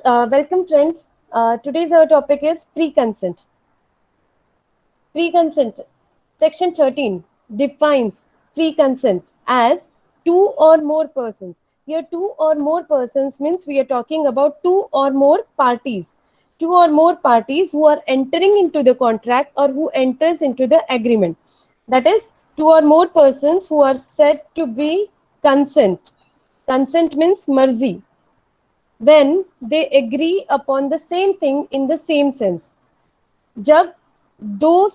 Welcome, friends. Today's our topic is free consent. Free consent. Section 13 defines free consent as two or more persons. Here, two or more persons means we are talking about two or more parties. Two or more parties who are entering into the contract or who enters into the agreement. That is, two or more persons who are said to be consent. Consent means mercy when they agree upon the same thing in the same sense. जब दो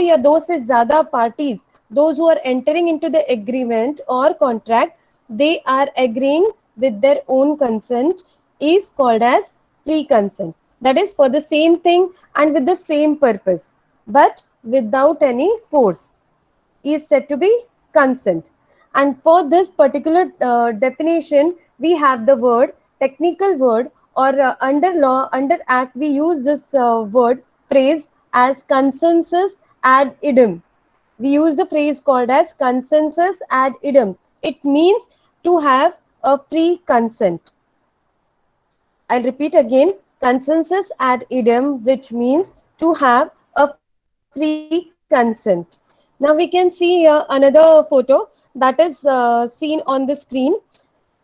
या दो से ज्यादा parties, those who are entering into the agreement or contract, they are agreeing with their own consent, is called as free consent. That is for the same thing and with the same purpose, but without any force, is said to be consent. And for this particular definition, we have the word, technical word, or under law, under act, we use this word, phrase as consensus ad idem. We use the phrase called as consensus ad idem. It means to have a free consent. I'll repeat again, consensus ad idem, which means to have a free consent. Now we can see here another photo that is seen on the screen.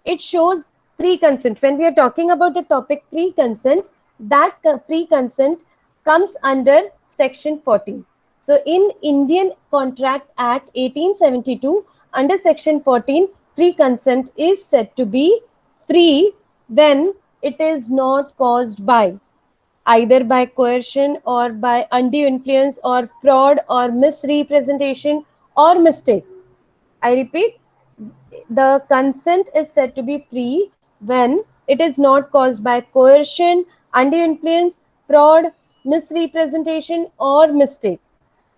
It shows free consent. When we are talking about the topic free consent, that free consent comes under section 14. So in Indian Contract Act 1872, under section 14, free consent is said to be free when it is not caused by either by coercion or by undue influence or fraud or misrepresentation or mistake. I repeat, the consent is said to be free when it is not caused by coercion, undue influence, fraud, misrepresentation, or mistake.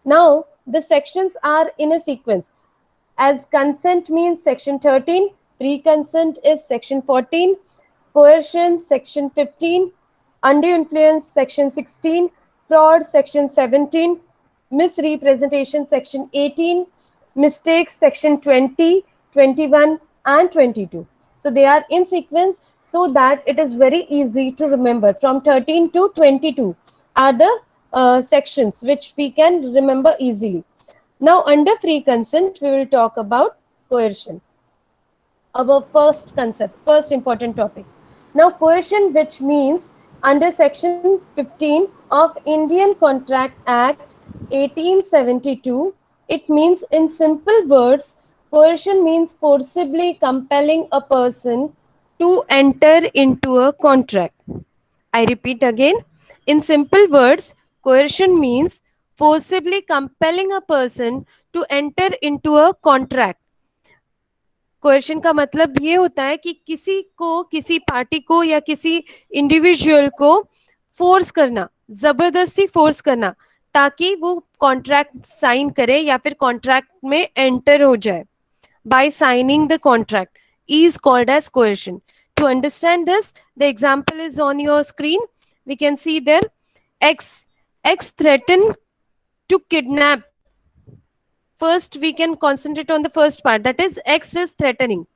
Now, the sections are in a sequence. As consent means section 13, free consent is section 14, coercion section 15, undue influence section 16, fraud section 17, misrepresentation section 18, mistakes section 20, 21, and 22. So they are in sequence so that it is very easy to remember. From 13 to 22 are the sections which we can remember easily. Now, under free consent, we will talk about coercion. Our first concept, first important topic. Now, coercion, which means under section 15 of Indian Contract Act 1872, it means in simple words, coercion means forcibly compelling a person to enter into a contract. I repeat again, in simple words, coercion means forcibly compelling a person to enter into a contract. कोएर्शन का मतलब ये होता है कि किसी को, किसी party को या किसी इंडिविजुअल को फोर्स करना, जबरदस्ती फोर्स करना, ताकि वो कॉन्ट्रैक्ट साइन करे या फिर कॉन्ट्रैक्ट में एंटर हो जाए by signing the contract is called as coercion. To understand this, the example is on your screen. We can see there X. X threatened to kidnap. First, we can concentrate on the first part. That is, X is threatening.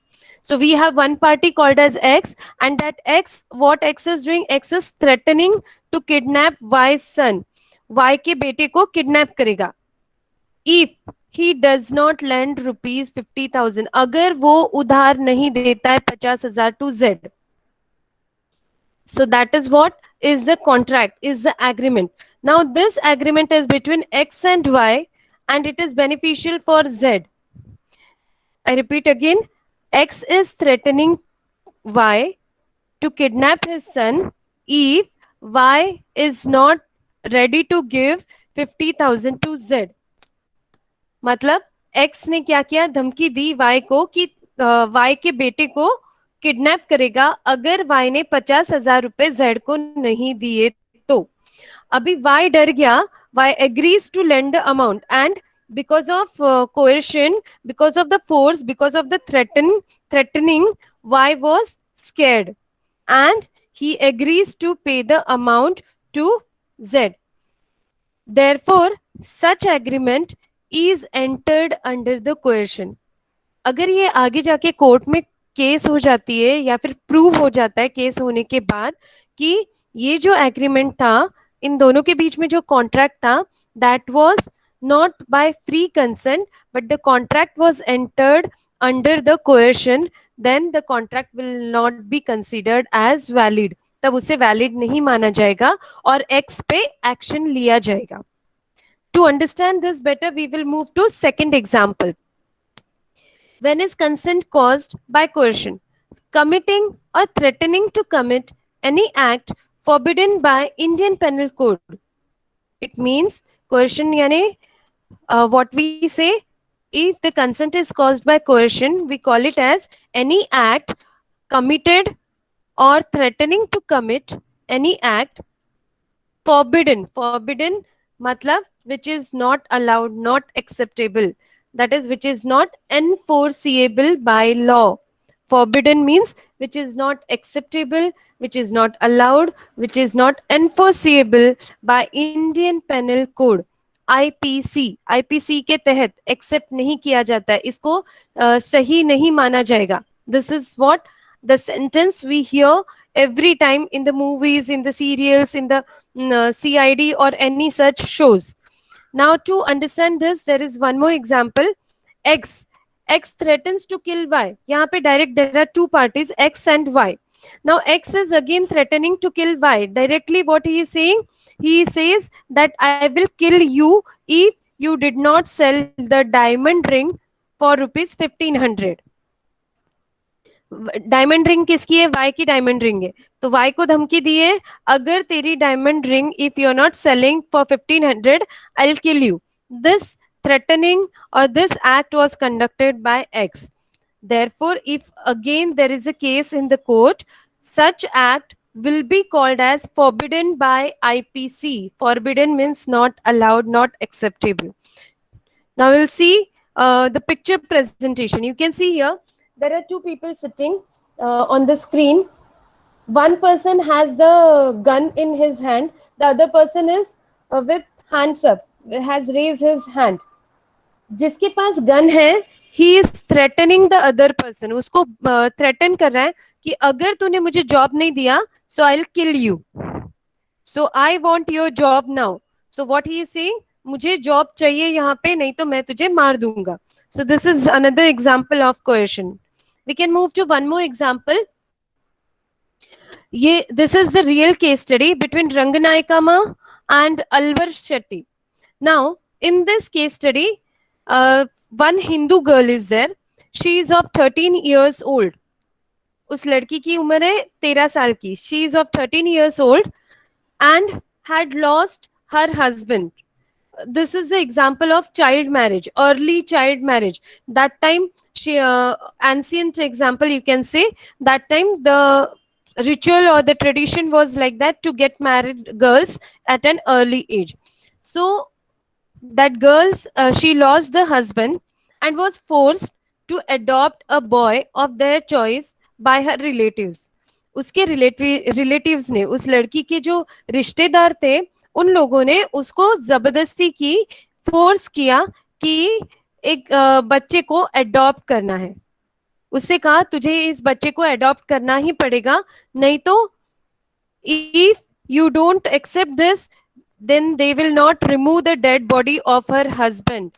So we have one party called as X, and that X, what X is doing? X is threatening to kidnap Y's son. Y के बेटे को kidnap करेगा. If he does not lend rupees 50,000, अगर वो उधार नहीं देता है 50,000 to Z. So that is what is the contract, is the agreement. Now this agreement is between X and Y, and it is beneficial for Z. I repeat again, X is threatening Y to kidnap his son if Y is not ready to give 50,000 to Z. मतलब X ने क्या किया, धमकी दी Y को कि Y के बेटे को किडनैप करेगा अगर Y ने 50,000 रुपए Z को नहीं दिए तो. अभी Y डर गया, Y agrees to lend the amount, and because of coercion, because of the force, because of the threatening, Y was scared and he agrees to pay the amount to Z. Therefore, such agreement is entered under the coercion. अगर ये आगे जाके court में case हो जाती है या फिर प्रूव हो जाता है केस होने के बाद कि ये जो एग्रीमेंट था, इन दोनों के बीच में जो कॉन्ट्रैक्ट था, that was not by free consent but the contract was entered under the coercion, then the contract will not be considered as valid, तब उसे वैलिड नहीं माना जाएगा और एक्स पे एक्शन लिया जाएगा. To understand this better, we will move to second example. When is consent caused by coercion? Committing or threatening to commit any act forbidden by Indian Penal Code. It means coercion yani what we say, if the consent is caused by coercion, we call it as any act committed or threatening to commit any act forbidden matlab which is not allowed, not acceptable, that is which is not enforceable by law. Forbidden means which is not acceptable, which is not allowed, which is not enforceable by Indian Penal Code. IPC, IPC के तहत accept नहीं किया जाता है, इसको सही नहीं माना जाएगा. This is what the sentence we hear every time in the movies, in the serials, in the CID or any such shows. Now, to understand this, there is one more example. X. X threatens to kill Y. यहाँ पे direct there are two parties, X and Y. Now, X is again threatening to kill Y. Directly, what he is saying? He says that I will kill you if you did not sell the diamond ring for rupees 1500. Diamond ring किसकी है? Y की diamond ring है. तो Y को धमकी दी है, अगर तेरी diamond ring if you are not selling for 1500 I will kill you. This threatening or this act was conducted by X. Therefore, if again there is a case in the court, such act will be called as forbidden by IPC. Forbidden means not allowed, not acceptable. Now we'll see the picture presentation. You can see here there are two people sitting on the screen. One person has the gun in his hand, the other person is with hands up, has raised his hand. जिसके पास gun है, he is threatening the other person. उसको threaten कर रहा है कि अगर तूने मुझे जॉब नहीं दिया, so I'll kill you. So I want your job now. So what he is saying, मुझे जॉब चाहिए यहाँ पे, नहीं तो मैं तुझे मार दूंगा. So this is another example of coercion. We can move to one more example. This is the real case study between Ranganayaka Ma and Alvar Shetty. Now, in this case study, one Hindu girl is there. She is of 13 years old. उस लड़की की उम्र है 13 साल की. She is of 13 years old and had lost her husband. This is the example of child marriage, early child marriage. That time, ancient example, you can say, that time the ritual or the tradition was like that, to get married girls at an early age. So that girls, she lost the husband and was forced to adopt a boy of their choice by her relatives. उसके relatives ने, उस लड़की के जो रिश्तेदार थे, उन लोगों ने उसको जबरदस्ती की, फोर्स किया कि एक बच्चे को अडॉप्ट करना है. उससे कहा तुझे इस बच्चे को अडॉप्ट करना ही पड़ेगा, नहीं तो if you don't accept this then they will not remove the dead body of her husband.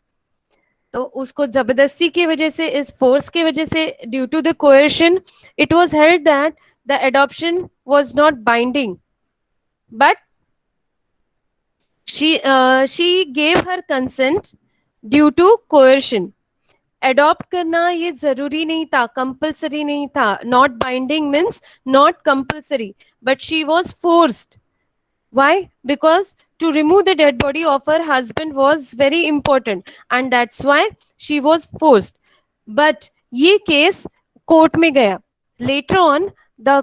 तो उसको जबरदस्ती की वजह से, इस फोर्स की वजह से, due to the coercion, it was held that the adoption was not binding, but she gave her consent due to coercion. Adopt करना ये जरूरी नहीं था, कंपल्सरी नहीं था. Not binding means not compulsory, but she was forced. Why? Because to remove the dead body of her husband was very important, and that's why she was forced. But ये case court में गया. Later on, the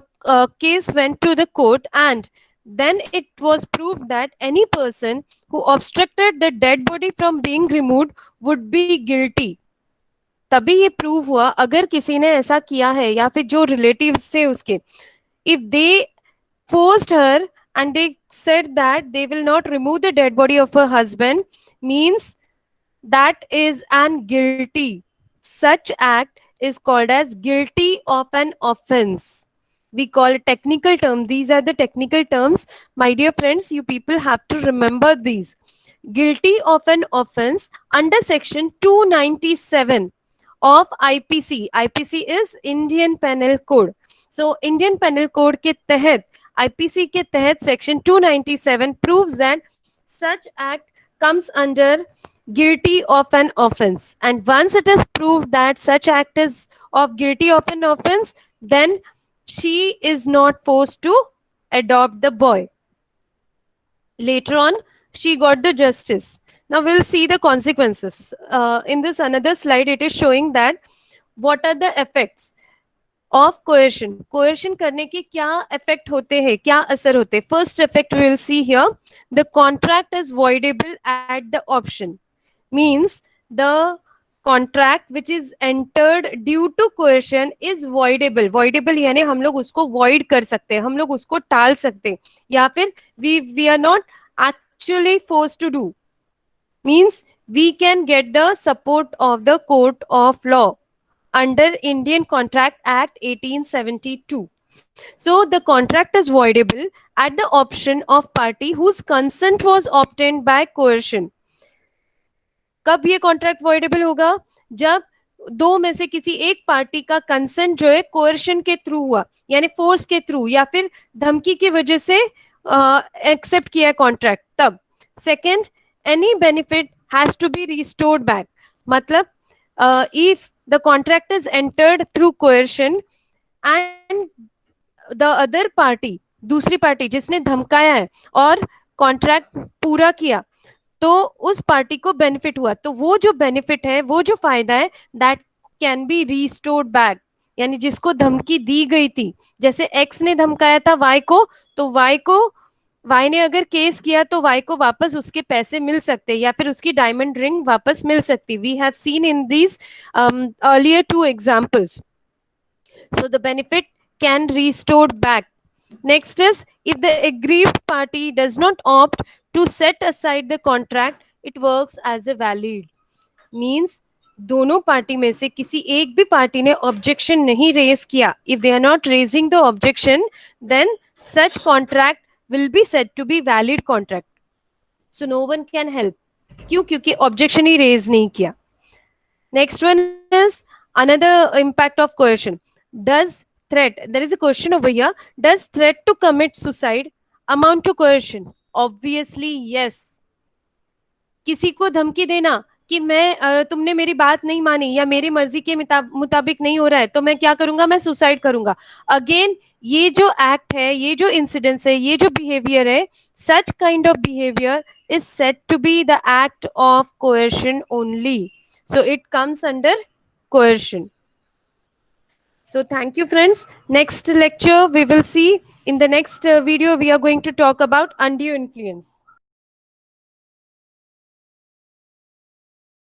case went to the court, and then it was proved that any person who obstructed the dead body from being removed would be guilty. तभी ये prove हुआ, अगर किसी ने ऐसा किया है या फिर जो रिलेटिव्स थे उसके, if they forced her and they said that they will not remove the dead body of her husband, means that is an guilty. Such act is called as guilty of an offense. We call it technical term. These are the technical terms. My dear friends, you people have to remember these. Guilty of an offense under section 297 of IPC. IPC is Indian Penal Code. So Indian Penal Code के तहत, IPC के तहत section 297 proves that such act comes under guilty of an offense. And once it is proved that such act is of guilty of an offense, then she is not forced to adopt the boy. Later on, she got the justice. Now we'll see the consequences. In this another slide, it is showing that what are the effects of coercion. Coercion करने के क्या effect होते हैं, क्या असर होते हैं. First effect we will see here, the contract is voidable at the option. Means the contract which is entered due to coercion is voidable. Voidable यानी हम लोग उसको void कर सकते हैं, हम लोग उसको टाल सकते हैं, या फिर we are not actually forced to do. Means we can get the support of the court of law under Indian Contract Act 1872. So the contract is voidable at the option of party whose consent was obtained by coercion. कब ये contract voidable होगा? जब दो में से किसी एक party का कंसेंट जो है कोercion के थ्रू हुआ, यानी फोर्स के थ्रू या फिर धमकी की वजह से एक्सेप्ट किया कॉन्ट्रैक्ट, तब. Second, any benefit has to be restored back. मतलब if the contract is entered through कोercion एंड द अदर पार्टी, दूसरी पार्टी जिसने धमकाया है और कॉन्ट्रैक्ट पूरा किया, तो उस पार्टी को बेनिफिट हुआ, तो वो जो बेनिफिट है, वो जो फायदा है, that can be restored back. यानी जिसको धमकी दी गई थी, जैसे एक्स ने धमकाया था वाई को, तो वाई ने अगर केस किया तो वाई को वापस उसके पैसे मिल सकते, या फिर उसकी डायमंड रिंग वापस मिल सकती. We have seen in these earlier two examples. So the benefit can restored back. Next is, if the aggrieved party does not opt to set aside the contract, it works as a valid. Means दोनों party में से किसी एक भी party ने objection नहीं raise किया, if they are not raising the objection, then such contract will be said to be valid contract. So no one can help. क्यों? क्योंकि ऑब्जेक्शन ही रेज नहीं किया. Next one is another impact of coercion. Does threat, there is a question over here, does threat to commit suicide amount to coercion? Obviously yes. किसी को धमकी देना कि मैं तुमने मेरी बात नहीं मानी या मेरी मर्जी के मुताबिक नहीं हो रहा है, तो मैं क्या करूंगा, मैं सुसाइड करूंगा. अगेन ये जो एक्ट है, ये जो इंसिडेंस है, ये जो बिहेवियर है, such kind of behavior is said to be the act of coercion only. So it comes under coercion. So thank you friends. Next lecture we will see, in the next video we are going to talk about undue influence.